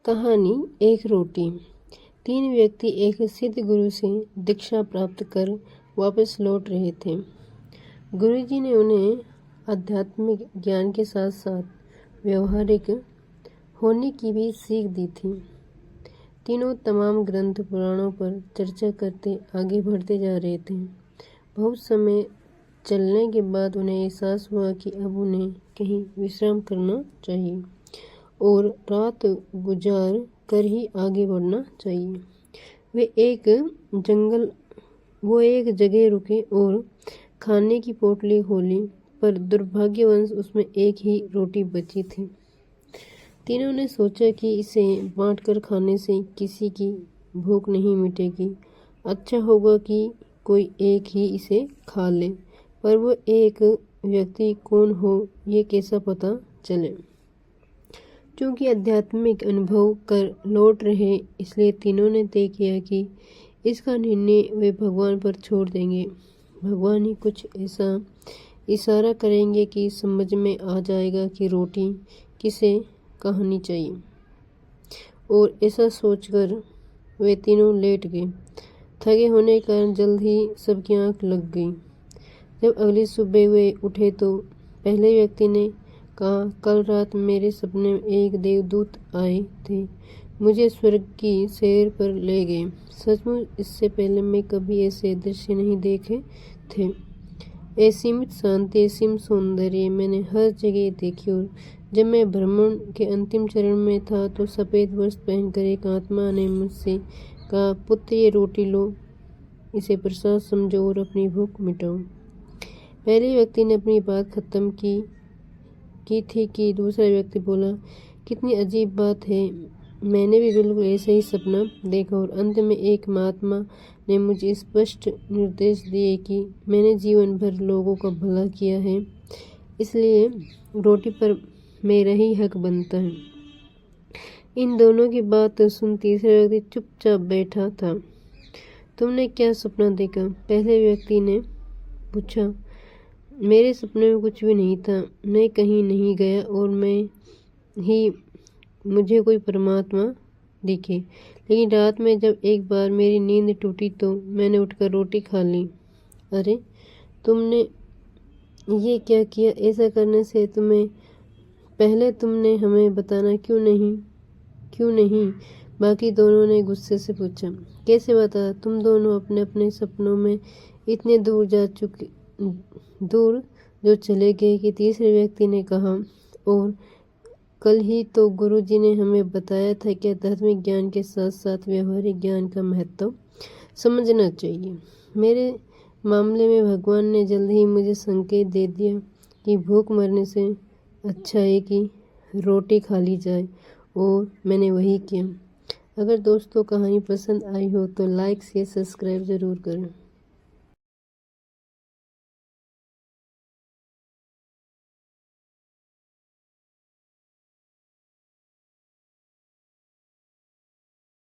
कहानी एक रोटी। 3 व्यक्ति एक सिद्ध गुरु से दीक्षा प्राप्त कर वापस लौट रहे थे। गुरुजी ने उन्हें आध्यात्मिक ज्ञान के साथ साथ व्यवहारिक होने की भी सीख दी थी। तीनों तमाम ग्रंथ पुराणों पर चर्चा करते आगे बढ़ते जा रहे थे। बहुत समय चलने के बाद उन्हें एहसास हुआ कि अब उन्हें कहीं विश्राम करना चाहिए और रात गुजार कर ही आगे बढ़ना चाहिए। वो एक जगह रुके और खाने की पोटली खोली, पर दुर्भाग्यवश उसमें एक ही रोटी बची थी। तीनों ने सोचा कि इसे बांटकर खाने से किसी की भूख नहीं मिटेगी। अच्छा होगा कि कोई एक ही इसे खा ले, पर वो एक व्यक्ति कौन हो ये कैसा पता चले। क्योंकि आध्यात्मिक अनुभव कर लौट रहे, इसलिए तीनों ने तय किया कि इसका निर्णय वे भगवान पर छोड़ देंगे। भगवान ही कुछ ऐसा इशारा करेंगे कि समझ में आ जाएगा कि रोटी किसे खानी चाहिए। और ऐसा सोचकर वे तीनों लेट गए। थके होने के कारण जल्द ही सबकी आंख लग गई। जब अगली सुबह वे उठे तो पहले व्यक्ति ने कहा, कल रात मेरे सपने में एक देवदूत आए थे, मुझे स्वर्ग की सैर पर ले गए। सचमुच इससे पहले मैं कभी ऐसे दृश्य नहीं देखे थे। असीमित शांति, असीम सौंदर्य मैंने हर जगह देखी। और जब मैं भ्रमण के अंतिम चरण में था तो सफ़ेद वस्त्र पहनकर एक आत्मा ने मुझसे कहा, पुत्र ये रोटी लो, इसे प्रसाद समझो और अपनी भूख मिटाओ। पहले व्यक्ति ने अपनी बात खत्म की थी कि दूसरा व्यक्ति बोला, कितनी अजीब बात है, मैंने भी बिल्कुल ऐसा ही सपना देखा। और अंत में एक महात्मा ने मुझे स्पष्ट निर्देश दिए कि मैंने जीवन भर लोगों का भला किया है, इसलिए रोटी पर मेरा ही हक बनता है। इन दोनों की बात सुन तीसरा व्यक्ति चुपचाप बैठा था। तुमने क्या सपना देखा? पहले व्यक्ति ने पूछा। मेरे सपने में कुछ भी नहीं था, मैं कहीं नहीं गया और मुझे कोई परमात्मा दिखे। लेकिन रात में जब एक बार मेरी नींद टूटी तो मैंने उठकर रोटी खा ली। अरे, तुमने ये क्या किया? ऐसा करने से पहले तुमने हमें बताना क्यों नहीं? बाकी दोनों ने गुस्से से पूछा। कैसे बता? तुम दोनों अपने अपने सपनों में इतने दूर जो चले गए कि तीसरे व्यक्ति ने कहा, और कल ही तो गुरुजी ने हमें बताया था कि आध्यात्मिक ज्ञान के साथ साथ व्यवहारिक ज्ञान का महत्व समझना चाहिए। मेरे मामले में भगवान ने जल्द ही मुझे संकेत दे दिया कि भूख मरने से अच्छा है कि रोटी खा ली जाए, और मैंने वही किया। अगर दोस्तों कहानी पसंद आई हो तो लाइक शेयर सब्सक्राइब ज़रूर करें।